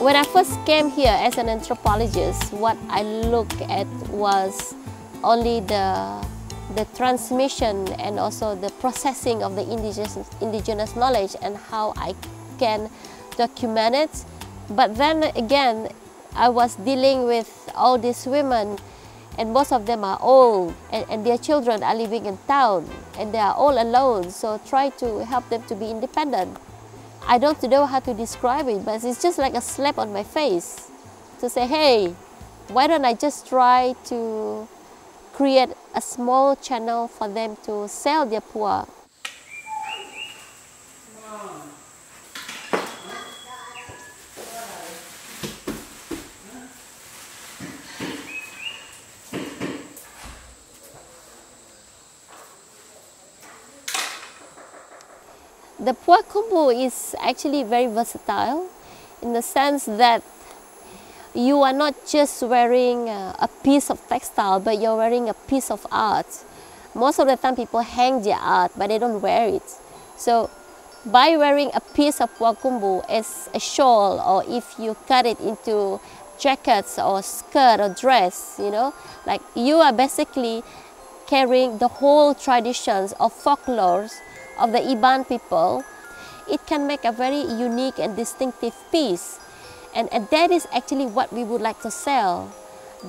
When I first came here as an anthropologist, what I looked at was only the transmission and also the processing of the indigenous knowledge and how I can document it. But then again, I was dealing with all these women, and most of them are old, and their children are living in town, and they are all alone, so try to help them to be independent. I don't know how to describe it, but it's just like a slap on my face to say, hey, why don't I just try to create a small channel for them to sell their pua. The pua kumbu is actually very versatile in the sense that you are not just wearing a piece of textile, but you're wearing a piece of art. Most of the time people hang their art, but they don't wear it. So by wearing a piece of pua kumbu as a shawl, or if you cut it into jackets or skirt or dress, you know, like you are basically carrying the whole traditions of folklores of the Iban people. It can make a very unique and distinctive piece. And that is actually what we would like to sell,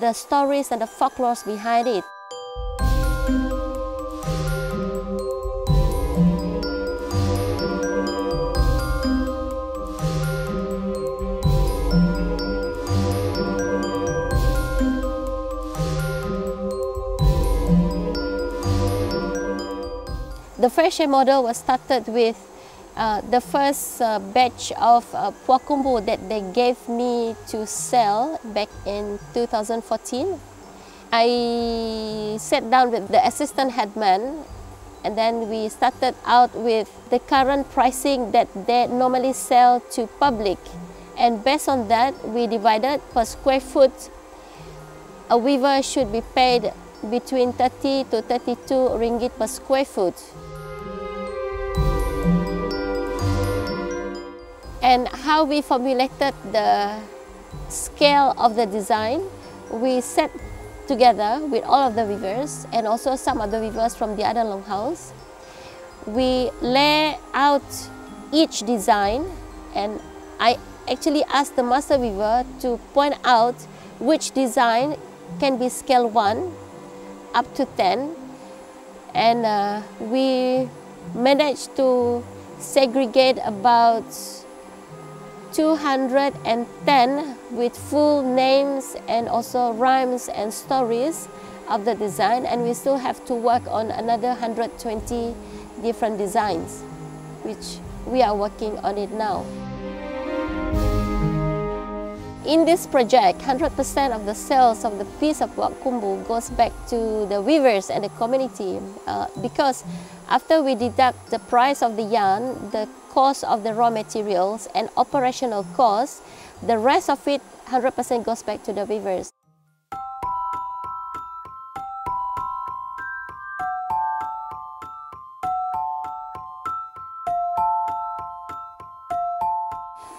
the stories and the folklores behind it. The fresh air model was started with the first batch of pua kumbu that they gave me to sell back in 2014. I sat down with the assistant headman, and then we started out with the current pricing that they normally sell to public. And based on that, we divided per square foot. A weaver should be paid between 30 to 32 ringgit per square foot. And how we formulated the scale of the design, we sat together with all of the weavers and also some of the weavers from the other longhouse. We lay out each design, and I actually asked the master weaver to point out which design can be scale 1 up to 10, and we managed to segregate about 210 with full names and also rhymes and stories of the design, and we still have to work on another 120 different designs, which we are working on it now. In this project, 100% of the sales of the piece of pua kumbu goes back to the weavers and the community, because after we deduct the price of the yarn, the cost of the raw materials and operational costs, the rest of it 100% goes back to the weavers.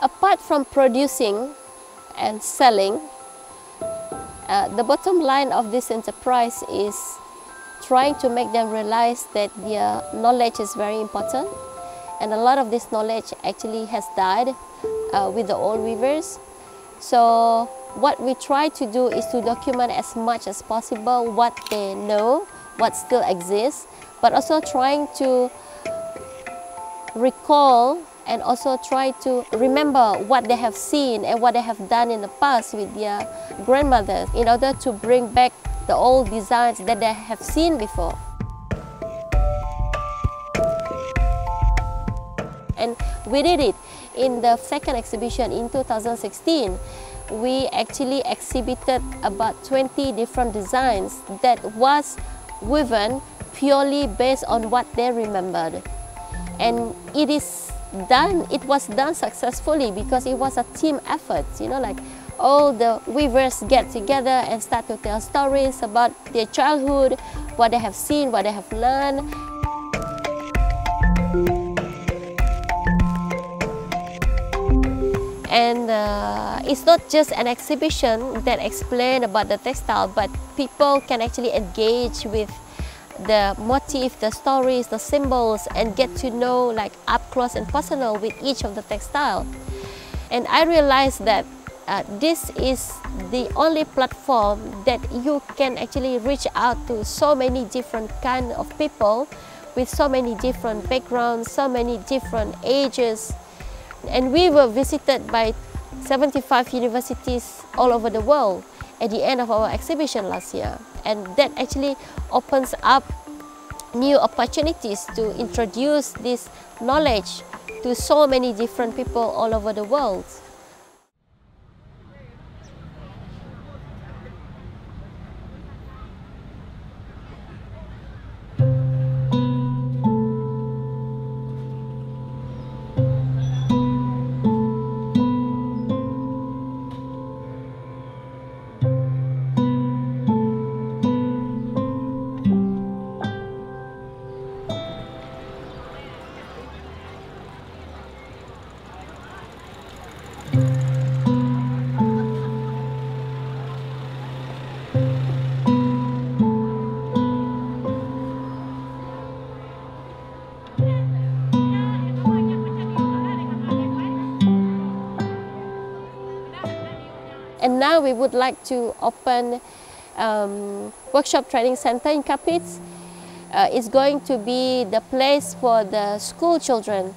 Apart from producing and selling, the bottom line of this enterprise is trying to make them realize that their knowledge is very important. And a lot of this knowledge actually has died with the old weavers. So what we try to do is to document as much as possible what they know, what still exists, but also trying to recall and also try to remember what they have seen and what they have done in the past with their grandmothers, in order to bring back the old designs that they have seen before. And we did it in the second exhibition in 2016. We actually exhibited about 20 different designs that was woven purely based on what they remembered. And it was done successfully because it was a team effort, you know, like all the weavers get together and start to tell stories about their childhood, what they have seen, what they have learned. And it's not just an exhibition that explains about the textile, but people can actually engage with the motif, the stories, the symbols, and get to know like up close and personal with each of the textile. And I realized that this is the only platform that you can actually reach out to so many different kind of people with so many different backgrounds, so many different ages. And we were visited by 75 universities all over the world at the end of our exhibition last year. And that actually opens up new opportunities to introduce this knowledge to so many different people all over the world. And now we would like to open workshop training center in Kapits. It's going to be the place for the school children.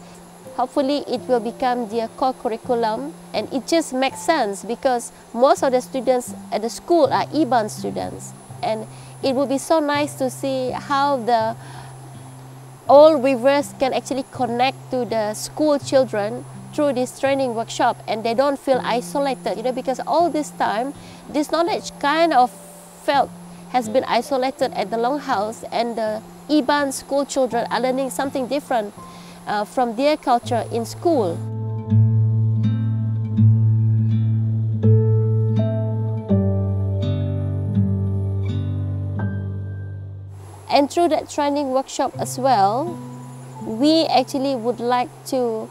Hopefully it will become their core curriculum, and it just makes sense because most of the students at the school are IBAN students, and it would be so nice to see how the all weavers can actually connect to the school children through this training workshop, and they don't feel isolated, because all this time this knowledge kind of has been isolated at the Longhouse, and the IBAN school children are learning something different from their culture in school. And through that training workshop as well, we actually would like to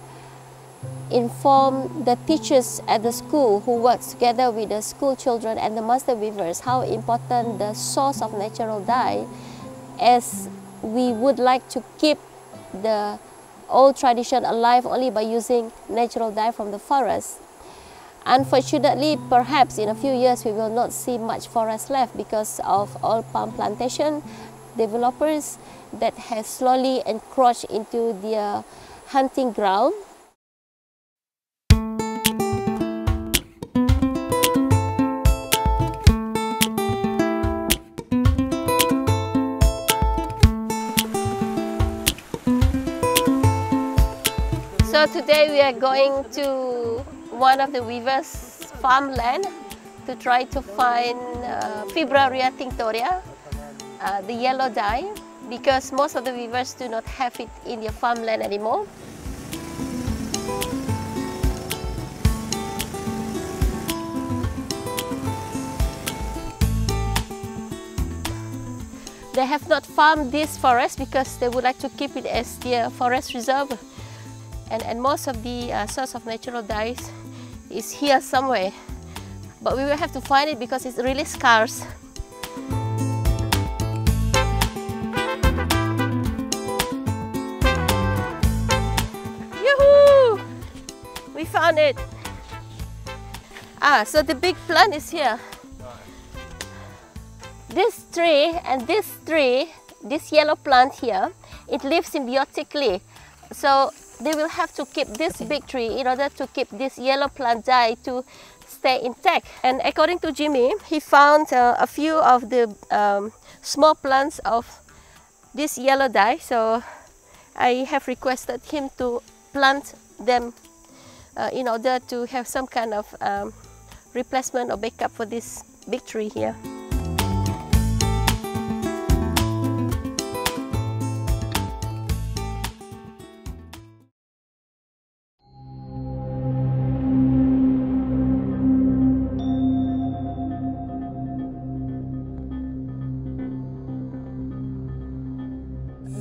inform the teachers at the school who works together with the school children and the master weavers how important the source of natural dye, as we would like to keep the old tradition alive only by using natural dye from the forest. Unfortunately, perhaps in a few years we will not see much forest left because of all palm plantation developers that have slowly encroached into their hunting ground. So today we are going to one of the weavers' farmland to try to find Fibraria tinctoria, the yellow dye, because most of the weavers do not have it in their farmland anymore. They have not farmed this forest because they would like to keep it as their forest reserve. And most of the source of natural dyes is here somewhere. But we will have to find it because it's really scarce. Yoo-hoo! We found it! So the big plant is here. This tree and this tree, this yellow plant here, it lives symbiotically. So they will have to keep this big tree in order to keep this yellow plant dye to stay intact. And according to Jimmy, he found a few of the small plants of this yellow dye. So I have requested him to plant them in order to have some kind of replacement or backup for this big tree here.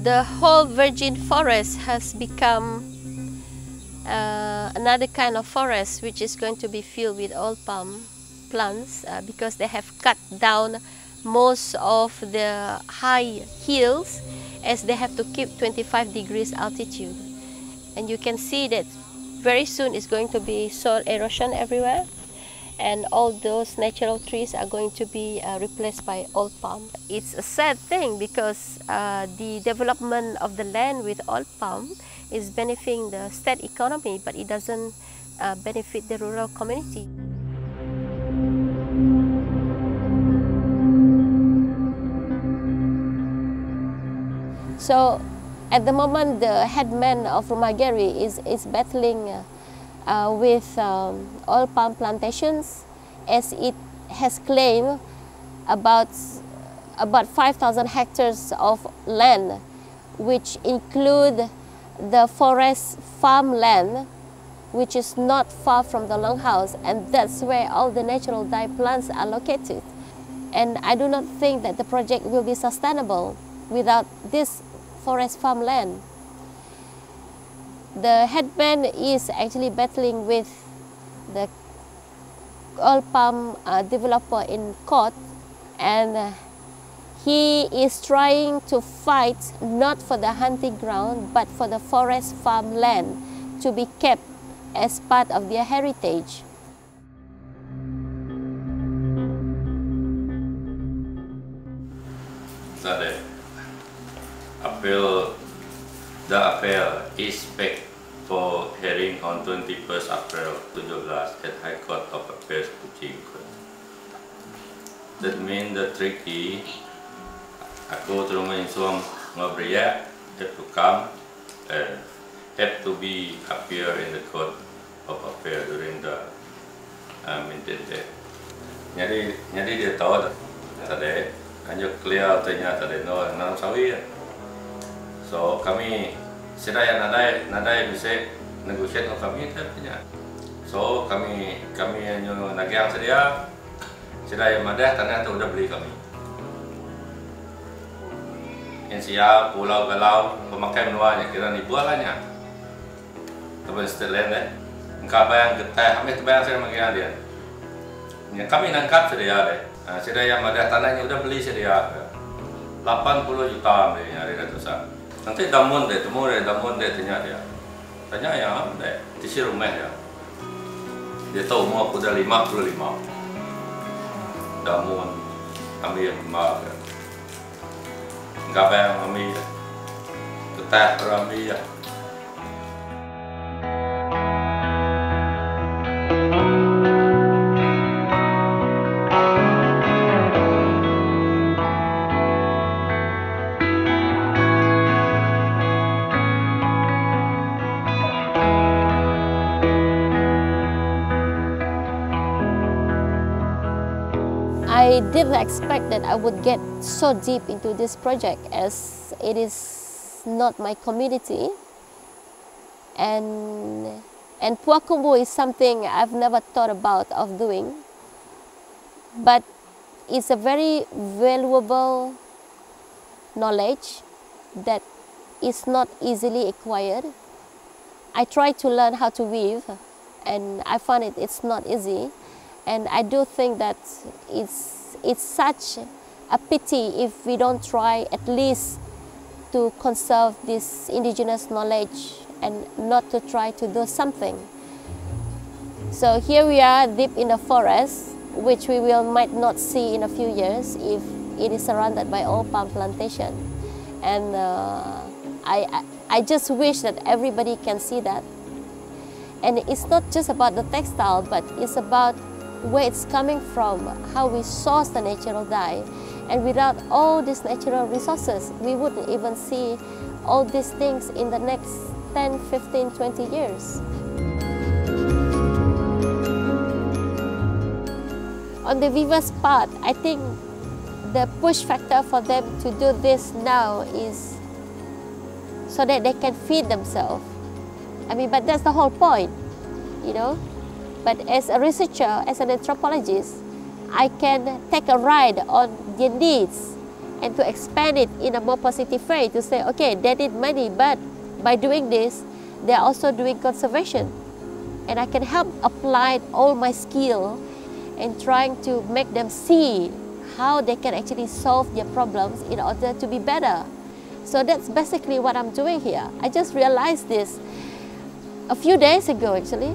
The whole virgin forest has become another kind of forest which is going to be filled with oil palm plants because they have cut down most of the high hills, as they have to keep 25 degrees altitude. And you can see that very soon it's going to be soil erosion everywhere, and all those natural trees are going to be replaced by oil palm. It's a sad thing because the development of the land with oil palm is benefiting the state economy, but it doesn't benefit the rural community. So at the moment, the headman of RHGareh is battling with oil palm plantations, as it has claimed about 5,000 hectares of land, which include the forest farmland, which is not far from the longhouse, and that's where all the natural dye plants are located. And I do not think that the project will be sustainable without this forest farmland. The headman is actually battling with the oil palm developer in court, and he is trying to fight not for the hunting ground but for the forest farmland to be kept as part of their heritage. The appeal is back for hearing on 21st April 17 at High Court of Appeals Kuching. That means the tricky aku terus mensuang ngobrol have to come and have to be appear in the court of appeal during the minted day. Jadi dia tahu tadi hanya clear tanya tadi no nanam sawi. So kami sedaya nadai bisa negotiate dengan kami punya. So kami hanya nagiang sedaya madah tanah tu udah beli kami. Insia pulau galau pemakai menuanya kira ni bualannya. Tapi setelah engkau bayang getah, kami terbayang saya mengira dia. Kami nangkap sedaya madah tanahnya udah beli sedia. 80 juta beli hari ratusan. Nanti damun deh tanya dia. Tanya yang deh, di sini rumah ya. Dia tahu umur aku dah 55. Damun ambil emak. Enggak bayang ambil. Tetap ambil ya. I didn't expect that I would get so deep into this project, as it is not my community, and Puakumbu is something I've never thought about of doing, but it's a very valuable knowledge that is not easily acquired. I tried to learn how to weave, and I found it's not easy. And I do think that it's such a pity if we don't try at least to conserve this indigenous knowledge and not to try to do something. So here we are deep in the forest, which we might not see in a few years if it is surrounded by oil palm plantation. And I just wish that everybody can see that. And it's not just about the textile, but it's about where it's coming from, how we source the natural dye. And without all these natural resources, we wouldn't even see all these things in the next 10, 15, 20 years. On the weavers' part, I think the push factor for them to do this now is so that they can feed themselves. I mean, but that's the whole point, you know. But as a researcher, as an anthropologist, I can take a ride on their needs and to expand it in a more positive way, to say, okay, they need money, but by doing this, they're also doing conservation. and I can help apply all my skill and trying to make them see how they can actually solve their problems in order to be better. So that's basically what I'm doing here. I just realized this a few days ago actually.